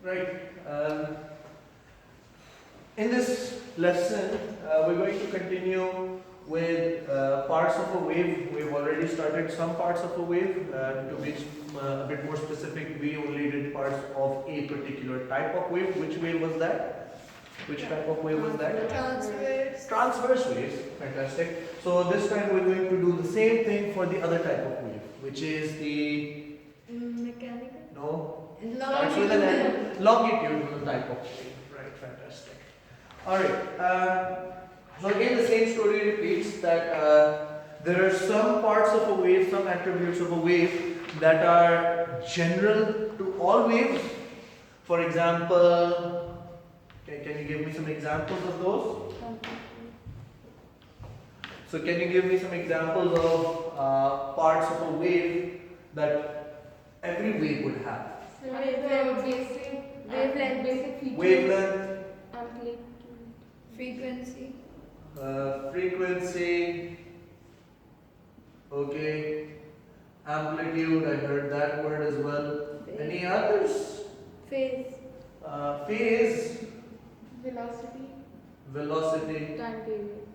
Right. In this lesson, we're going to continue with parts of a wave. We've already started some parts of a wave. To be a bit more specific, we only did parts of a particular type of wave. Which wave was that? Which type of wave was that? Transverse. Transverse waves. Fantastic. So this time we're going to do the same thing for the other type of wave, which is the Mechanical. no. Starts Longitudinal. with an L. Longitudinal type of wave. Right, fantastic. Alright, so again the same story repeats that there are some parts of a wave, some attributes of a wave that are general to all waves. For example, can you give me some examples of those? So can you give me some examples of parts of a wave that every wave would have? Wavelength, basic features. Wavelength, Amplitude. Frequency. frequency, okay, amplitude, I heard that word as well. Any others? Phase. Phase, Velocity. velocity, Time period.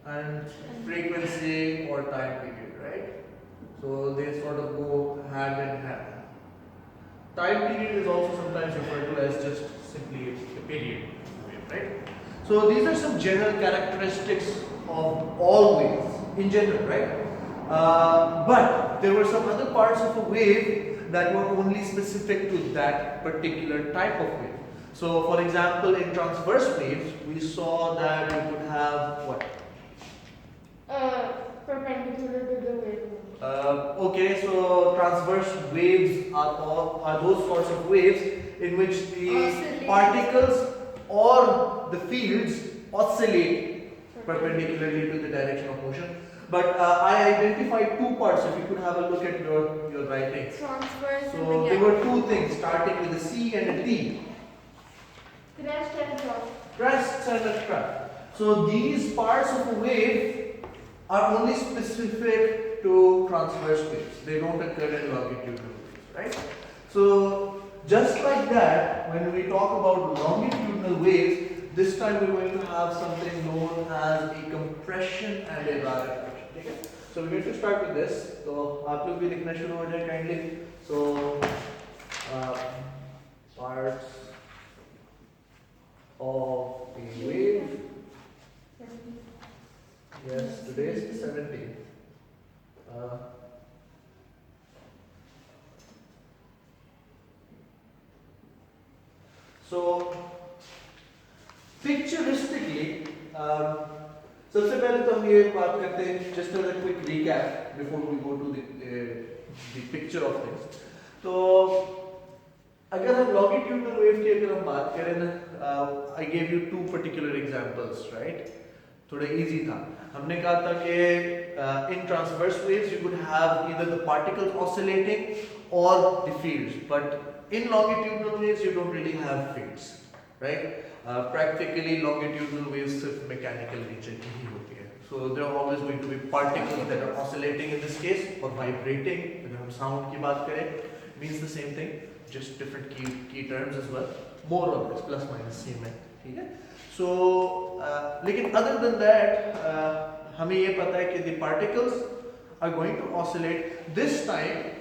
and frequency or time period, right? So they sort of go hand in hand. Time period is also sometimes referred to as just simply a period, right? So these are some general characteristics of all waves in general, right? But there were some other parts of a wave that were only specific to that particular type of wave. So for example, in transverse waves, we saw that we could have what? Perpendicular to the wavelength. Okay, so transverse waves are those sorts of waves in which the Oscillate. particles or the fields oscillate perpendicularly to the direction of motion. But I identified two parts. If you could have a look at your writings. Transverse So there were two things starting with a C and a T. crest and trough. Crests and a trough. So these parts of a wave are only specific to transverse waves. They don't occur in longitudinal waves, right? So just like that, when we talk about longitudinal waves, this time we're going to have something known as a compression and a rarefaction. Okay? So we're going to start with this. So आप लोग भी लिखना शुरू हो जाए kindly. So parts of a wave. Yes, today is the 17th. So picturistically, सबसे पहले तो हम ये बात करते हैं just as a quick recap before we go to the picture of things. तो अगर हम longitudinal wave की अगर हम बात करें ना, I gave you two particular examples, right? थोड़ा easy था. हमने कहा था कि in transverse waves you could have either the particles oscillating or the fields, but in longitudinal waves you don't really have fields, right? Practically longitudinal waves सिर्फ mechanical nature की ही होती है. So there are always going to be particles that are oscillating in this case or vibrating. अगर हम sound की बात करें, means the same thing, just different key terms as well. More or less, plus minus same है, ठीक है? So लेकिन other than that, हमें ये पता है कि the particles are going to oscillate this time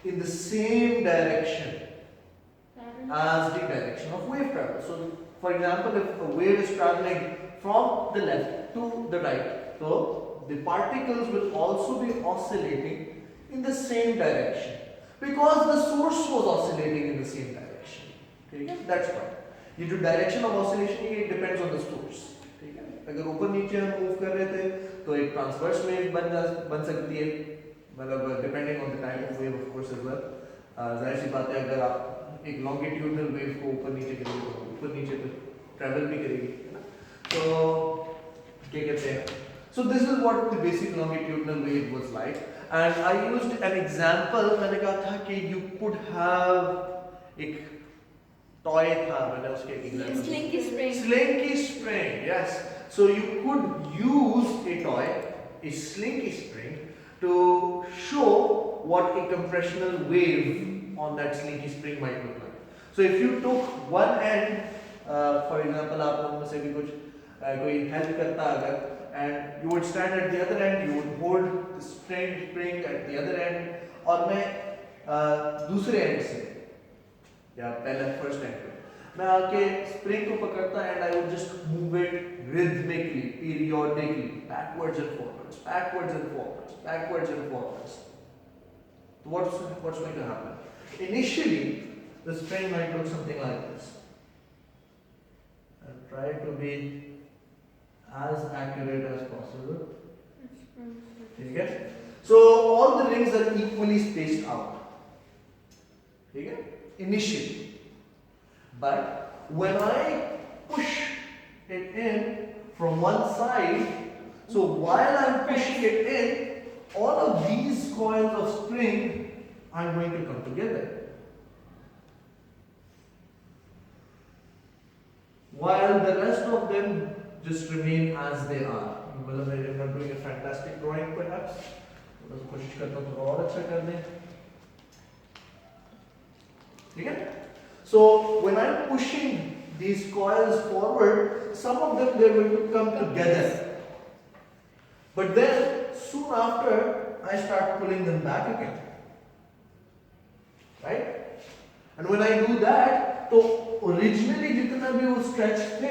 in the same direction as the direction of wave travel. So for example, if a wave is traveling from the left to the right, so the particles will also be oscillating in the same direction because the source was oscillating in the same direction. Okay? That's why. ये जो direction of oscillation है, it depends on the source. ठीक है? अगर ऊपर नीचे हम move कर रहे थे, तो एक transverse wave बन सकती है, मतलब depending on the type of wave of course as well. जाहिर सी बात है अगर आप एक longitudinal wave को ऊपर नीचे करेंगे तो ऊपर नीचे तो travel भी करेगी, है ना? तो क्या कहते हैं? So this is what the basic longitudinal wave was like, and I used an example. मैंने कहा था कि you could have एक toy था, मैंने उसके एक example. Slinky spring. Slinky spring, yes. So you could use a toy, a slinky spring, to show what a compressional wave on that slinky spring might look like. So if you took one end, for example, आप लोगों में से भी कुछ कोई help करता अगर, and you would stand at the other end, you would hold the spring at the other end, और मैं दूसरे end से या पहले first end पे मैं आके spring को पकड़ता and I would just move it rhythmically, periodically, backwards and forwards, backwards and forwards, backwards and forwards. So what's going to happen? Initially, the spring might look something like this. And try to be as accurate as possible. Okay? So all the rings are equally spaced out. Okay? Initially. But when I push it in from one side, so while I'm pushing it in, all of these coils of spring are going to come together. While the rest of them just remain as they are. I'm not doing a fantastic drawing perhaps. बस कोशिश करता हूँ थोड़ा और अच्छा कर दें. ठीक है? So when I'm pushing these coils forward, some of them they're going to come together. But then soon after I start pulling them back again. Right? And when I do that, so originally जितना भी वो stretch थे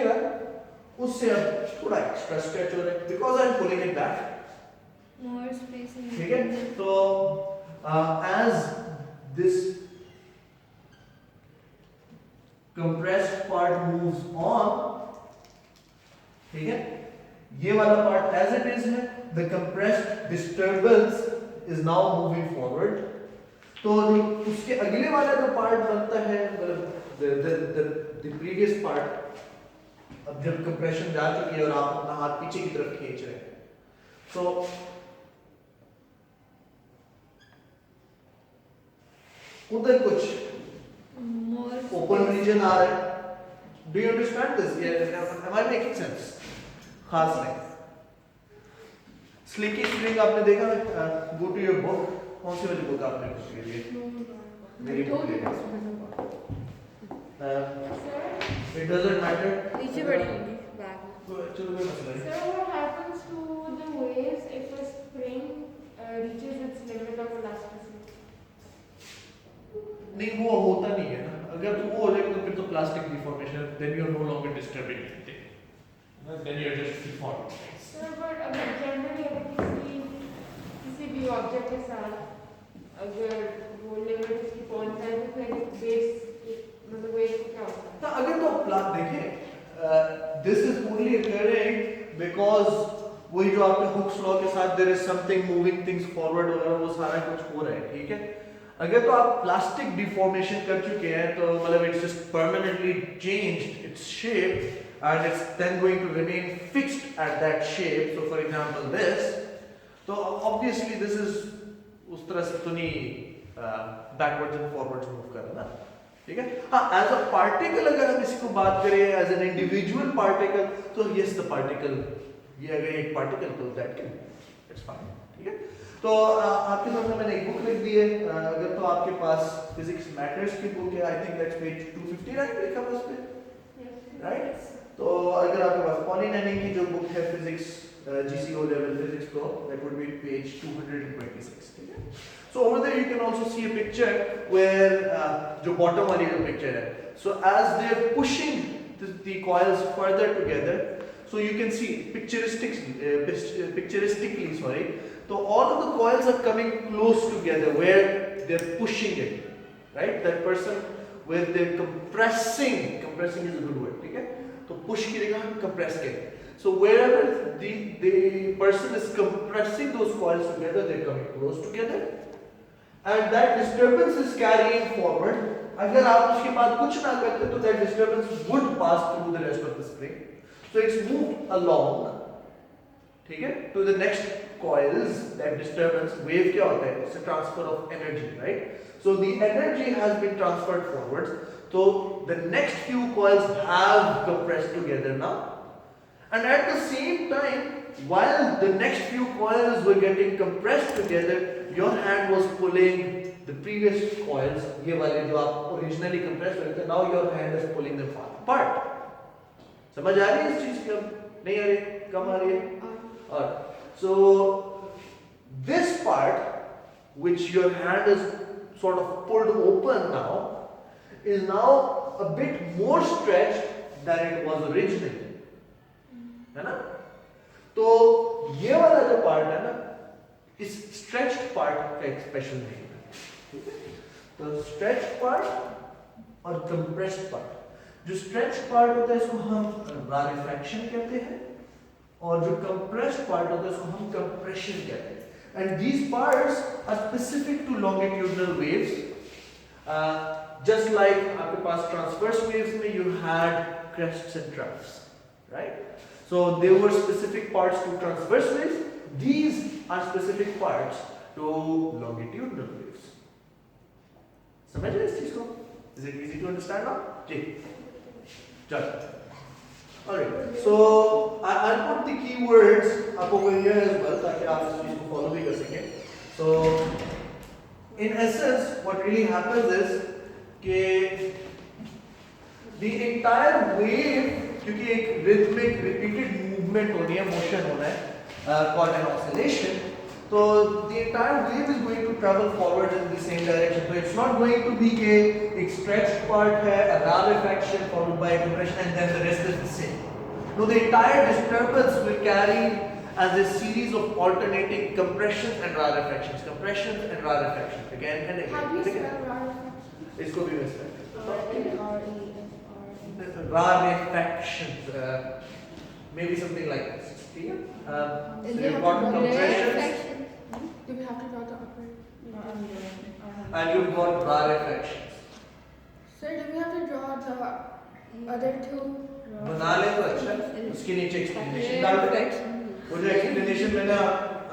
उससे अब थोड़ा extra stretch हो रहा है because I'm pulling it back. More space in ठीक है? So as this compressed part moves on, ठीक है? ये वाला part as it is है, the compressed disturbance is now moving forward. तो उसके अगले वाला जो part बनता है, मतलब the previous part, अब जब compression जा चुकी है और आप अपना हाथ पीछे की तरफ खींच रहे हैं, so उधर कुछ open region आ रहा है. Do you understand this? Yeah, am I making sense? खास नहीं. Slinky string आपने देखा है? Go to your book. कौन सी वाली book आपने उसके लिए? मेरी book ले लो. It doesn't matter. नीचे बढ़ेगी बैग. चलो कोई मसला नहीं. Sir, what happens to the waves if a spring reaches its limit of elasticity? नहीं वो होता नहीं है ना. अगर तो वो हो जाएगा तो फिर तो plastic deformation. Then you are no longer disturbing anything. Then you are just deforming things. Sir, but अगर generally अगर किसी भी ऑब्जेक्ट के साथ अगर वो लिमिट उसकी पहुंच जाए तो फिर बेस मतलब वेव क्या होता है? तो अगर तो प्लाट देखें, this is only occurring because वही जो आपने हुक्स लॉ के साथ there is something moving things forward वगैरह वो सारा कुछ हो रहा है, ठीक है? अगर तो आप प्लास्टिक डिफॉर्मेशन कर चुके हैं तो मतलब it's just permanently changed its shape and it's then going to remain fixed at that shape. So for example this, तो obviously this is उस तरह से तो नहीं backwards and forwards move कर रहा ना, ठीक है? हाँ, as a particle अगर हम इसको बात करें as an individual particle, तो yes the particle, ये अगर एक particle तो that can, it's fine, ठीक है? तो आपके सामने मैंने एक बुक लिख दी है. अगर तो आपके पास फिजिक्स मैटर्स की बुक है, आई थिंक दैट्स पेज 259 लिखा हुआ उस पे, राइट? तो अगर आपके पास पॉलिन एनिंग की जो बुक है फिजिक्स GCO लेवल फिजिक्स तो दैट वुड बी पेज 226, ठीक है? So over there you can also see a picture where जो बॉटम वाली जो पिक्चर है, so as they are pushing the coils further together, so you can see picturistically, sorry. So all of the coils are coming close together where they're pushing it, right? That person where they're compressing is a good word, okay? So push करेगा, compress करेगा. So wherever the person is compressing those coils together, they're coming close together, and that disturbance is carrying forward. अगर आप उसके बाद कुछ ना करते तो that disturbance would pass through the rest of the spring. So it's moved along, ठीक है, to the next coils. That disturbance wave क्या होता है? It's a transfer of energy, right? So the energy has been transferred forwards. So the next few coils have compressed together now, and at the same time, while the next few coils were getting compressed together, your hand was pulling the previous coils, ये वाले जो आप originally compressed हुए थे, now your hand is pulling them far apart. समझ आ रही है इस चीज की? अब नहीं आ रही, कम आ रही है? Alright. So this part, which your hand is sort of pulled open now, is now a bit more stretched than it was originally. है ना? तो ये वाला जो पार्ट है ना, इस स्ट्रेच्ड पार्ट का एक स्पेशल नेम है. ठीक है? तो स्ट्रेच्ड पार्ट और कंप्रेस्ड पार्ट. जो स्ट्रेच्ड पार्ट होता है इसको हम रारेफैक्शन कहते हैं, और जो कंप्रेस्ड पार्ट होता है इसको हम कंप्रेशन कहते हैं. And these parts are specific to longitudinal waves. Just like आपके पास ट्रांसवर्स वेव्स में you had crests and troughs, right? So there were specific parts to transverse waves. These are specific parts to longitudinal waves. समझ रहे इस चीज को? Is it easy to understand now? जी. चलो. Alright. So I'll put the keywords up over here as well ताकि आप इस चीज को follow भी कर सकें. So in essence, what really happens is कि the entire wave, क्योंकि एक rhythmic repeated movement होनी है, motion होना है, called an oscillation, तो the entire wave is going to travel forward in the same direction. So it's not going to be कि एक stretched part है, a rarefaction followed by a compression, and then the rest is the same. No, the entire disturbance will carry as a series of alternating compressions and rarefactions, again and again. How do you spell rarefaction? इसको भी miss करते R-A-R-E-F-R. rarefactions, maybe something like this. ठीक है? So Is you've it got have to compressions Do we have to draw the upper? and you've got rarefactions. Sir, do we have to draw the other two? बना ले तो अच्छा, उसके नीचे explanation डाल दे. वो जो explanation मैंने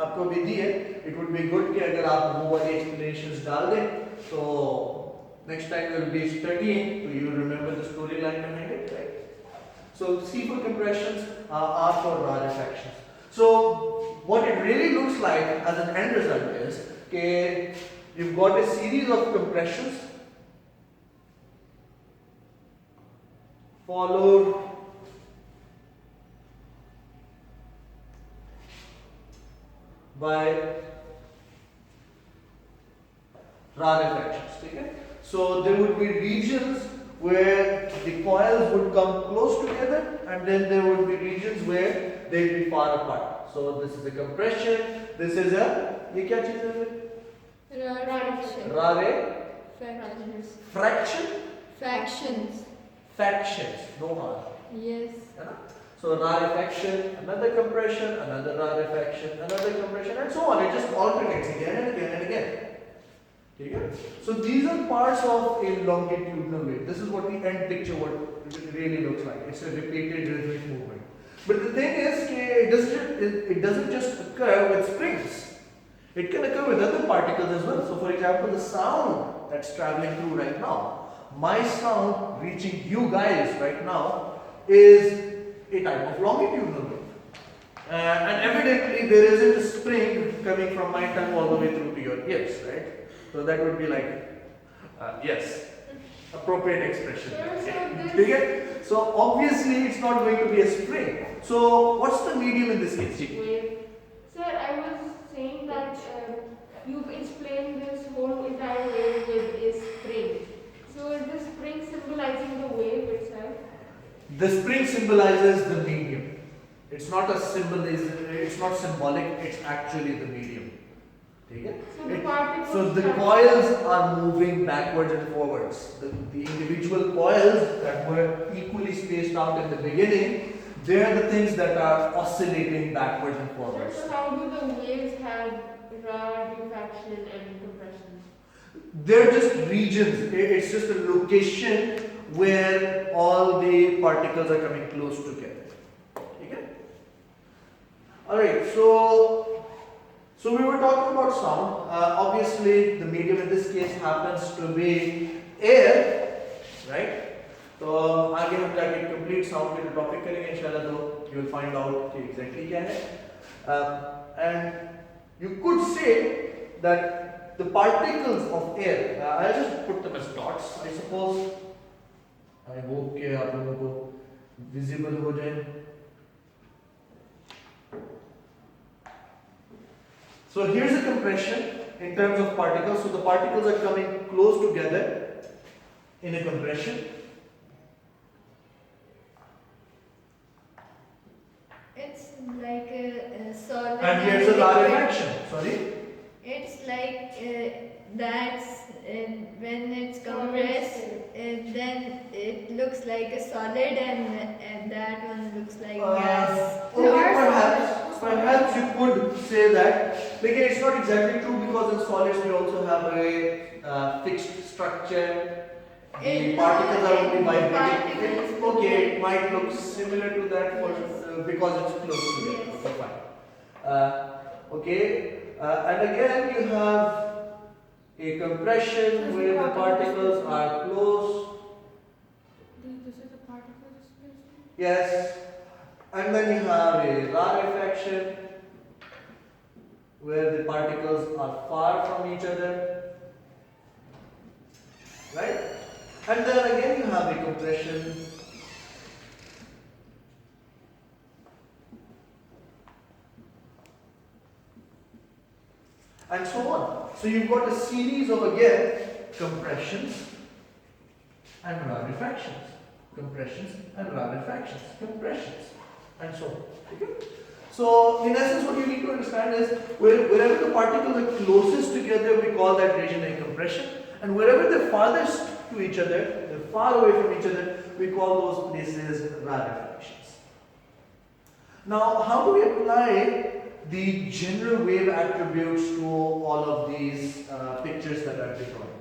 आपको भी दी है, it would be good कि अगर आप वो वाली explanations डाल दें, तो next time you will be studying, so you remember the storyline behind it, right? So C for compressions, R for rarefactions. So what it really looks like as an end result is that you've got a series of compressions followed by rarefactions. ठीक है? So there would be regions where the coils would come close together, and then there would be regions where they'd be far apart. So this is a compression. This is a ये क्या चीज है? Rarefaction. Rarefaction. Fractions. Factions. No R. Yes. है ना? So rarefaction, another compression, another rarefaction, another compression, and so on. It just alternates again and again and again. Okay? So these are parts of a longitudinal wave. This is what the end picture what it really looks like. It's a repeated rhythmic movement. But the thing is, it doesn't just occur with springs. It can occur with other particles as well. So for example, the sound that's traveling through right now, my sound reaching you guys right now is a type of longitudinal wave. And evidently there isn't a spring coming from my tongue all the way through to your ears, right? So that would be like, yes, appropriate expression. Okay? So obviously it's not going to be a spring. So what's the medium in this case? Wave. Sir, I was saying that you've explained this whole entire wave with a spring. So is the spring symbolizing the wave itself? The spring symbolizes the medium. It's not a symbolism. It's not symbolic. It's actually the medium. Okay? So the particles. So the coils are moving backwards and forwards. The individual coils that were equally spaced out in the beginning, they are the things that are oscillating backwards and forwards. So how do the waves have rarefaction and compression? They're just regions. It's just a location where all the particles are coming close together. Okay? Alright, so we were talking about sound. Obviously, the medium in this case happens to be air, right? तो आगे हम जाके complete sound के topic करेंगे इंशाल्लाह, तो you will find out कि exactly क्या है. And you could say that the particles of air, I'll just put them as dots, I suppose. I hope कि आप लोगों को visible हो जाए. So here's a compression in terms of particles. So the particles are coming close together in a compression. It's like a solid. And here's a rarefaction. Sorry? It's like that's when it's compressed, then it looks like a solid, and that one looks like gas. Okay, perhaps you could say that. Like it's not exactly true because in solids we also have a fixed structure. The particles are only vibrating. Okay, it might look similar to that for, because it's close to it. Yes. Okay, fine. Okay, and again you have a compression where the particles are close. This is a particle displacement. Yes, and then you have a rarefaction where the particles are far from each other, right? And then again you have a compression. And so on. So you've got a series of again compressions and rarefactions, compressions and rarefactions, compressions, and so on. Okay? So in essence, what you need to understand is wherever the particles are closest together, we call that region a compression, and wherever they're farthest to each other, they're far away from each other, we call those places rarefactions. Now, how do we apply the general wave attributes to all of these pictures that I've been drawing?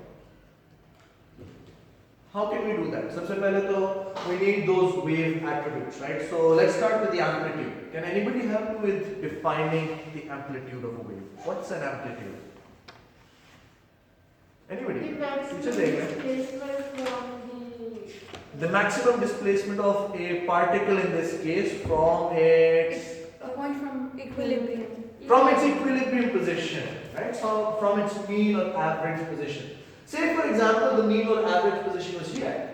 How can we do that? सबसे पहले तो we need those wave attributes, right? So let's start with the amplitude. Can anybody help me with defining the amplitude of a wave? What's an amplitude? Anybody? The maximum Teacher देगा? displacement from The maximum displacement of a particle in this case from its A point from equilibrium. equilibrium position, right? So from its mean or average position. Say for example, the mean or average position was here.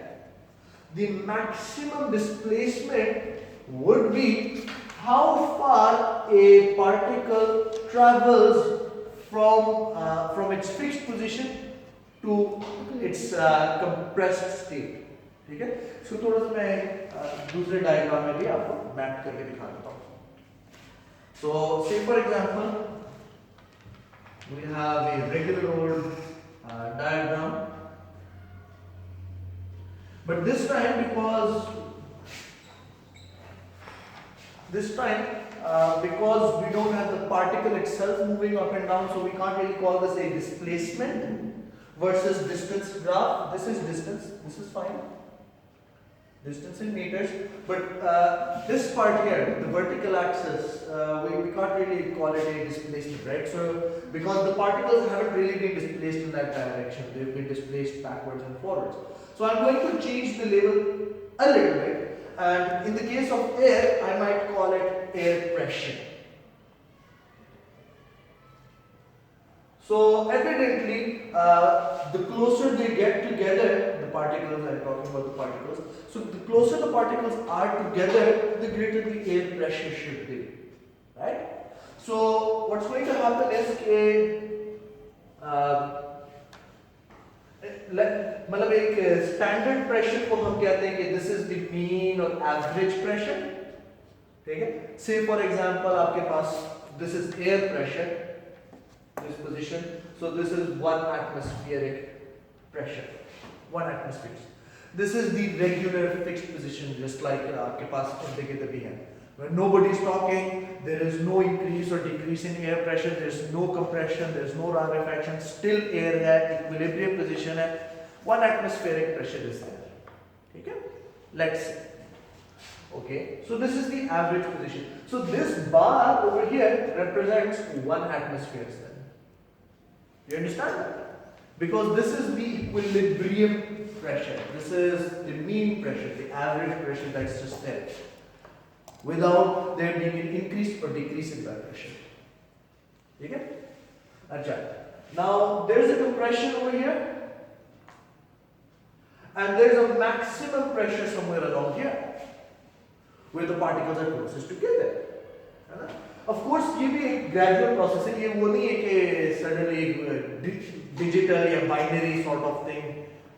The maximum displacement would be how far a particle travels from its fixed position to its compressed state. ठीक है? इसको थोड़ा सा मैं दूसरे diagram में भी आपको मैप करके दिखा देता हूँ. So, say for example, we have a regular old diagram, but this time because we don't have the particle itself moving up and down, so we can't really call this a displacement versus distance graph. This is distance, this is fine. Distance in meters, but this part here, the vertical axis, we can't really call it a displacement, right? So, because the particles haven't really been displaced in that direction, they've been displaced backwards and forwards. So, I'm going to change the label a little bit, and in the case of air, I might call it air pressure. So, evidently, the closer they get together, the particles, I'm talking about the particles, so the closer the particles are together, the greater the air pressure should be, right? So what's going to happen is मतलब एक standard pressure को हम कहते हैं कि this is the mean or average pressure, ठीक है? Say for example आपके पास this is air pressure, this position, so this is 1 atmospheric pressure, 1 atmosphere. This is the regular fixed position, just like आपके पास indicator भी है. When nobody is talking, there is no increase or decrease in air pressure, there is no compression, there is no rarefaction, still air है, equilibrium position है, 1 atmospheric pressure is there. Okay? Let's see. Okay, so this is the average position. So this bar over here represents 1 atmosphere then. You understand that? Because this is the equilibrium pressure. This is the mean pressure, the average pressure that's just there, without there being an increase or decrease in that pressure. Okay? Achha. Now there is a compression over here, and there is a maximum pressure somewhere along here, where the particles are closest together. है ना? Of course ये भी एक gradual process है, ये वो नहीं है कि suddenly digital या binary sort of thing,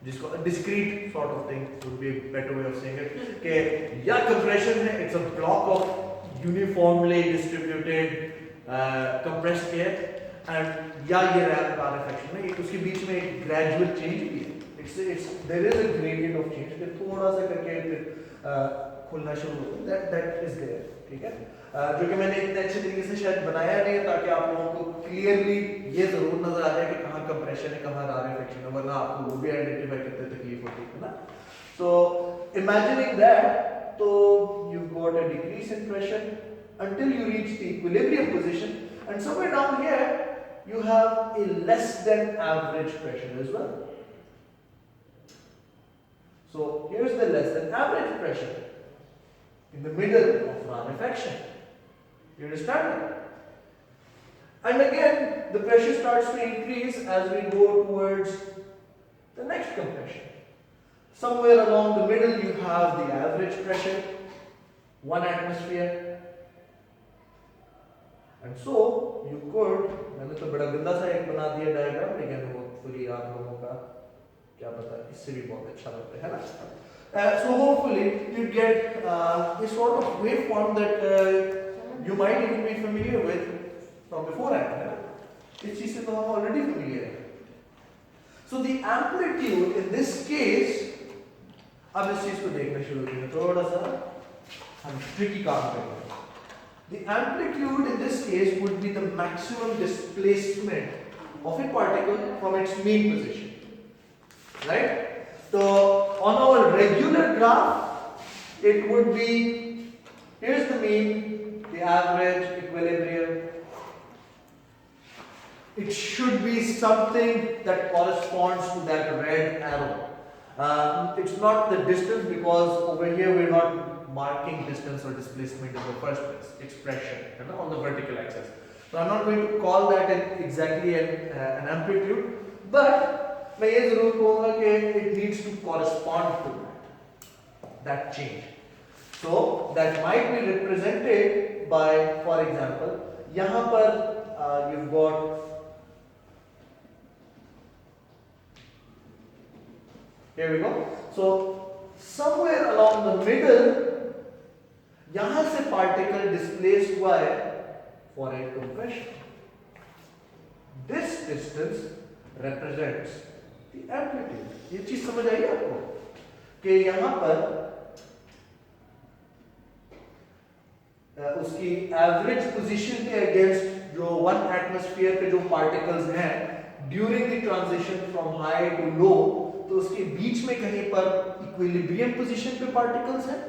जिसको discrete sort of thing would be a better way of saying it, कि या compression है, it's a block of uniformly distributed compressed air, and या ये rarefaction है, उसके बीच में एक gradual change भी है. There is a gradient of change, फिर थोड़ा सा करके फिर खुलना शुरू होता है, that is there, ठीक है. जो कि मैंने इतने अच्छे तरीके से शायद बनाया नहीं है ताकि आप लोगों को क्लियरली ये जरूर नजर आ जाए कि कहाँ कंप्रेशन है, कहाँ रारेफेक्शन है, वरना आपको वो भी आइडेंटिफाई करते तकलीफ होती है ना. So imagining that, so you've got a decrease in pressure until you reach the equilibrium position, and somewhere down here you have a less than average pressure as well. So here's the less than average pressure in the middle of rarefaction. You understand? And again, the pressure starts to increase as we go towards the next compression. Somewhere along the middle, you have the average pressure, 1 atmosphere. And so, you could, मैंने तो बड़ा गंदा सा एक बना दिया diagram, लेकिन वो पूरी आप लोगों का क्या पता, इससे भी बहुत अच्छा लगता है ना. So hopefully you get a sort of waveform that you might even be familiar with from beforehand. इस चीज से तो हम already familiar हैं. So the amplitude in this case, अब इस चीज को देखना शुरू करें, थोड़ा सा हम tricky काम करेंगे. The amplitude in this case would be the maximum displacement of a particle from its mean position. Right? So on our regular graph, it would be, here's the mean, the average, equilibrium. It should be something that corresponds to that red arrow. It's not the distance, because over here we're not marking distance or displacement in the first place. It's pressure on the vertical axis. So I'm not going to call that exactly an amplitude, but मैं ये जरूर कहूँगा कि it needs to correspond to that change. So that might be represented by, for example, यहाँ पर you've got, here we go. So somewhere along the middle, यहाँ से particle displaced हुआ है for a compression. This distance represents the amplitude. ये चीज समझ आई आपको कि यहाँ पर उसकी एवरेज पोजीशन के अगेंस्ट जो 1 एटमॉस्फेयर पे जो पार्टिकल्स हैं during the transition from high to low, तो उसके बीच में कहीं पर इक्विलिब्रियम पोजीशन पे पार्टिकल्स हैं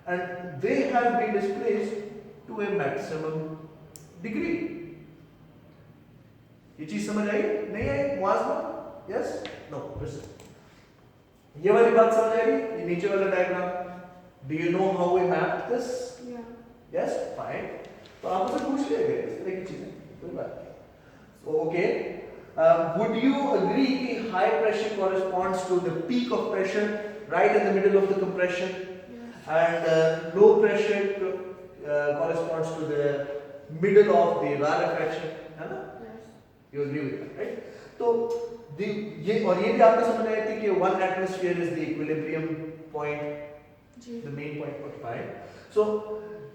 and they have been displaced to a maximum degree. ये चीज समझ आई नहीं आई? मुआज़मा? Yes? No. Listen. ये वाली बात समझ आई? ये नीचे वाला diagram. Do you know how we mapped this? Yeah. Yes? Fine. तो आप उसे पूछ लिया गया इस तरह की चीजें. कोई बात नहीं. So okay. Would you agree कि high pressure corresponds to the peak of pressure right in the middle of the compression, and low pressure corresponds to the middle of the rarefaction, है ना? Yes. You agree with that, right? तो ये और ये भी आपको समझ आया थी कि 1 atmosphere is the equilibrium point, the main point. Okay, fine. So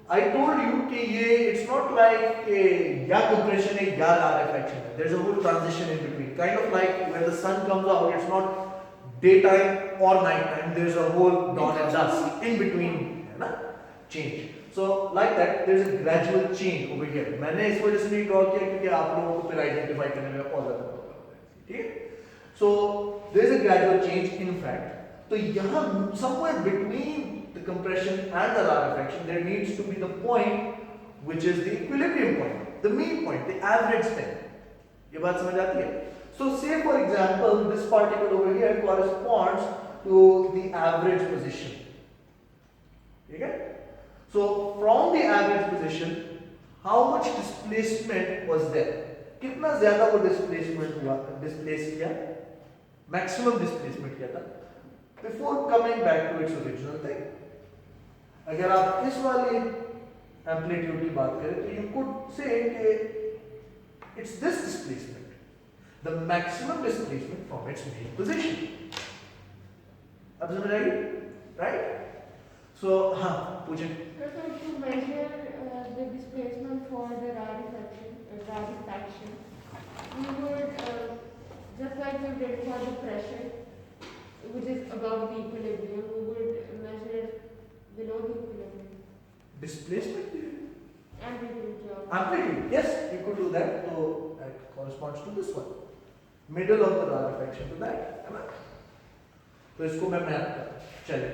I told you कि ये it's not like a या compression है या rarefaction है. There's a whole transition in between. Kind of like when the sun comes out, it's not daytime or nighttime. There's a whole dawn and dusk in between, है ना? Change. So like that, there's a gradual change over here. मैंने इस वजह से नहीं draw किया क्योंकि आप लोगों को फिर आइडेंटिफाई करने में बहुत ज़्यादा प्रॉब्लम होता है. ठीक है? So there's a gradual change in fact. तो यहाँ somewhere between the compression and the rarefaction, there needs to be the point which is the equilibrium point, the mean point, the average thing. ये बात समझ आती है? So say for example, this particle over here corresponds to the average position. ठीक है? So from the average position, how much displacement was there? कितना ज्यादा वो डिस्प्लेसमेंट हुआ, डिस्प्लेस किया, मैक्सिमम डिस्प्लेसमेंट किया था before coming back to its original thing. अगर आप इस वाली एम्पलीट्यूड की बात करें तो यू कुड से कि it's this displacement, the maximum displacement from its main position. अब समझ आएगी, राइट? सो हाँ पूछे. So to measure the displacement for the rarefaction, we would just like we did for the pressure, which is above the equilibrium, we would measure it below the equilibrium. Displacement, Amplitude job. amplitude, yes, you could do that. So that corresponds to this one, middle of the rarefaction to that, है ना? तो इसको मैं map कर, चले.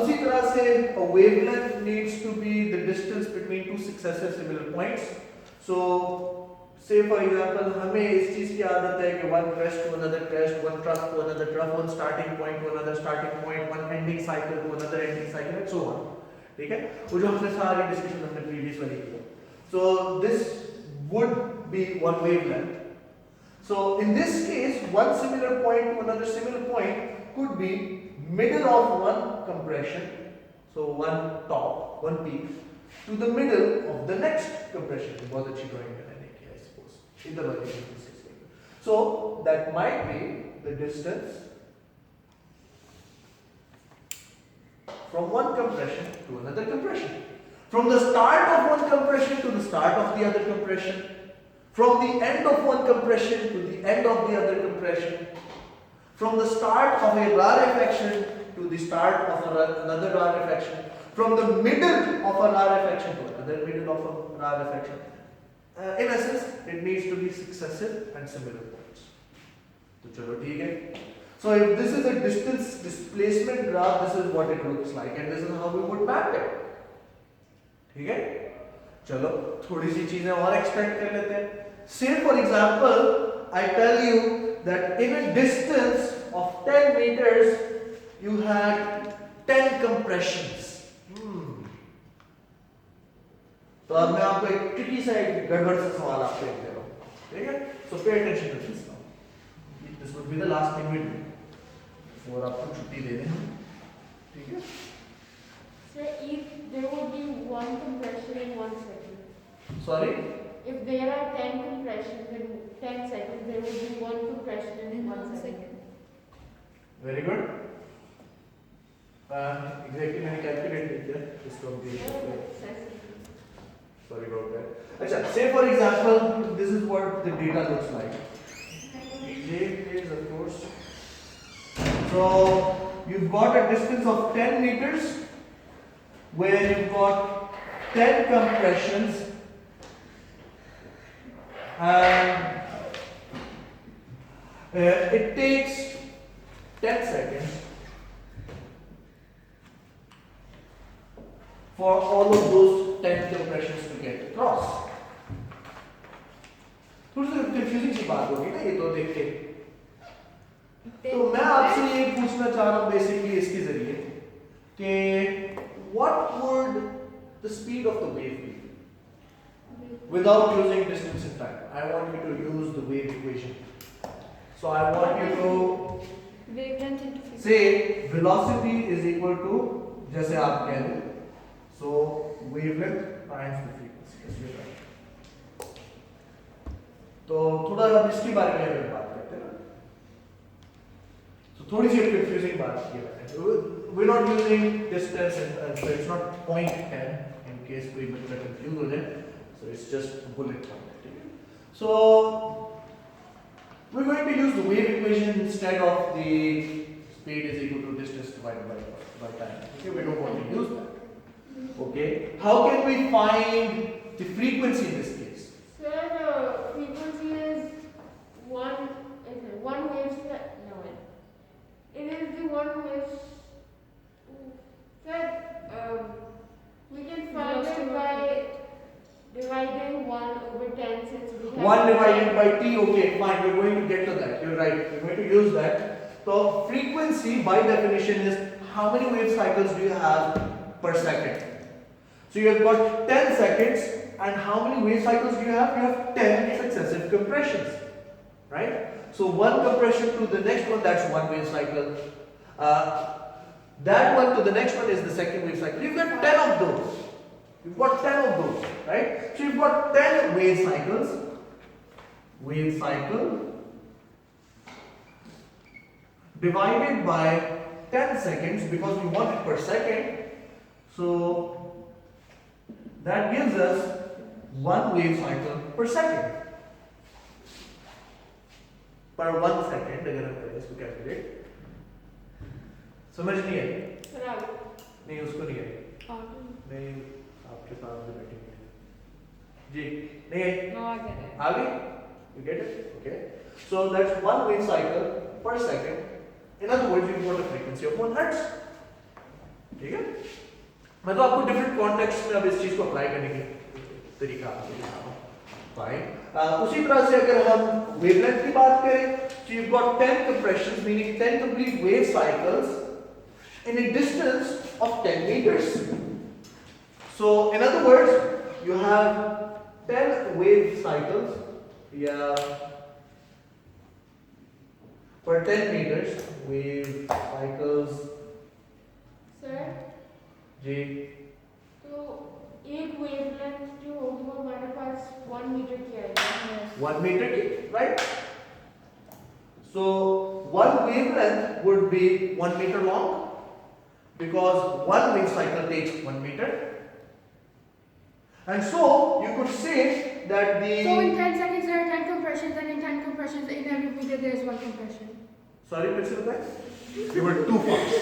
उसी तरह से a wavelength needs to be the distance between two successive similar points. So say for example हमें इस चीज की आदत है कि one crest to another crest, one trough to another trough, one starting point to another starting point, one ending cycle to another ending cycle and so on. ठीक है, वो जो हमने सारी डिस्कशन हमने प्रीवियस वाली की. So this would be one wavelength. So in this case one similar point to another similar point could be middle of one compression, so one top, one peak, to the middle of the next compression. बहुत अच्छी drawing बनाने की I suppose. इधर वाली चीज़. So that might be the distance from one compression to another compression, from the start of one compression to the start of the other compression, from the end of one compression to the end of the other compression, from the start of a rarefaction to the start of another rarefaction, from the middle of a rarefaction to another middle of a rarefaction. In essence, it needs to be successive and similar points. तो चलो ठीक है. So if this is a distance displacement graph, this is what it looks like, and this is how we would map it. ठीक है? चलो थोड़ी सी चीजें और एक्सपेक्ट कर लेते हैं. Say for example, I tell you that in a distance of 10 meters, you had 10 compressions. तो अब मैं आपको एक ट्रिकी सा एक गड़बड़ सा सवाल आपको दे रहा हूँ, ठीक है? So pay attention to this now. This would be the last thing we do. और आपको छुट्टी दे दें हम, ठीक है? So if there would be one compression in 1 second. Sorry? If there are 10 compressions in 10 seconds, there will be one compression in 1 second. Very good. Exactly मैंने calculate नहीं किया इसको भी. Sorry about that. अच्छा, say for example, this is what the data looks like. J is of course. So you've got a distance of 10 meters where you've got 10 compressions. And it takes 10 seconds for all of those 10 compressions to get across. थोड़ी सी confusing सी बात होगी ना ये तो देख के. तो मैं आपसे ये पूछना चाह रहा हूँ बेसिकली इसके जरिए कि what would the speed of the wave be? Without using distance and time, I want you to use the wave equation. So I want you to Wavelength into frequency. say velocity is equal to जैसे आप कह रहे हैं, so wavelength times the frequency. Yes, you're right. तो थोड़ा हम इसके बारे में अगर बात करते हैं ना, so थोड़ी सी confusing बात की है. We're not using distance and so it's not 0.10 in case कोई बच्चा confused हो जाए. So it's just a bullet point. So we're going to use the wave equation instead of the speed is equal to distance divided by time. Okay, we don't want to use that. Okay, how can we find the frequency in this case? Sir, the frequency is one wave. No, it is the one wave. Sir, we can find it by dividing 1 over 10 since we have 1 divided by t, okay, fine, we're going to get to that, you're right, we're going to use that. So frequency by definition is how many wave cycles do you have per second. So you have got 10 seconds and how many wave cycles do you have? You have 10 successive compressions, right? So one compression to the next one, that's one wave cycle. That one to the next one is the second wave cycle. You've got 10 of those. You've got 10 of those, right? So you've got 10 wave cycles. Wave cycle divided by 10 seconds because we want it per second. So that gives us one wave cycle per second. Per 1 second, अगर हम करें इसको calculate, समझ नहीं आई? नहीं उसको नहीं आई, नहीं आपके पास भी बैठी है जी, नहीं आई? No, I get it. आ गई? You get it? Okay. So that's one wave cycle per second. In other words, you've got a frequency of 1 hertz. ठीक है? मैं तो आपको different context में अब इस चीज को apply करने की तरीका आपको दिखा रहा हूँ. Fine. उसी तरह से अगर हम wavelength की बात करें, so you've got 10 compressions, meaning 10 complete wave cycles in a distance of 10 meters. So in other words, you have 10 wave cycles. Yeah, per 10 meters wave cycles. Sir, जी तो एक वेवलेंथ जो होगी वो हमारे पास 1 मीटर की आएगी. 1 meter की, right? So one wavelength would be 1 meter long because one wave cycle takes 1 meter. And so you could say that the So in 10 seconds there are 10 compressions, and in 10 compressions in every meter there is 1 compression. sorry, फिर से बताएं? You were too fast.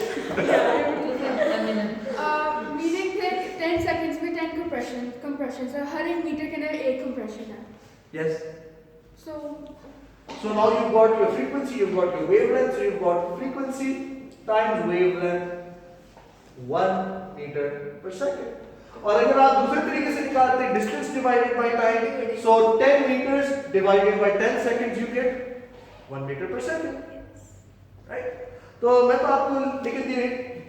Meaning that 10 seconds में 10 compressions है, हर एक metre के अंदर एक compression है. Yes. So So now you've got your frequency, you've got your wavelength, so you've got frequency times wavelength 1 meter per second. और अगर आप दूसरे तरीके से निकालते हैं distance divided by time, so 10 meters divided by 10 seconds you get 1 meter per second, right? तो मैं तो आपको लेकिन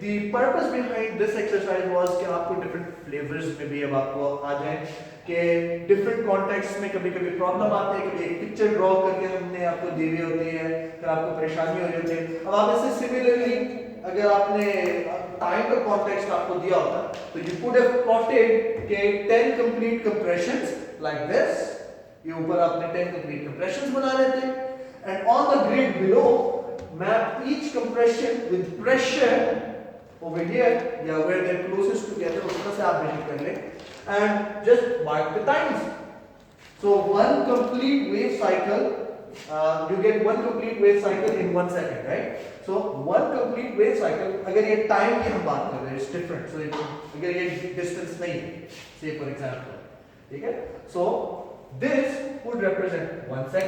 the purpose behind this exercise was कि आपको different flavors में भी अब आपको आ जाए कि different contexts में कभी कभी प्रॉब्लम आते हैं, कभी एक पिक्चर ड्रॉ करके हमने आपको दी हुई होती है, फिर आपको परेशानी हो रही होती है. अब आप इससे सिमिलरली अगर आपने टाइम का कॉन्टेक्स्ट आपको दिया होता तो you could have plotted के 10 complete compressions like this. ये ऊपर आपने 10 complete compressions बना लेते and on the grid below map each compression with pressure over here, yeah, where they're closest together. उसका से आप measure कर लें and just mark the times. So one complete wave cycle, you get one complete wave cycle in 1 second, right? So one complete wave cycle, अगर ये time की हम बात कर रहे हैं, it's different. So अगर ये distance नहीं है, say for example, ठीक है? So this would represent 1 second.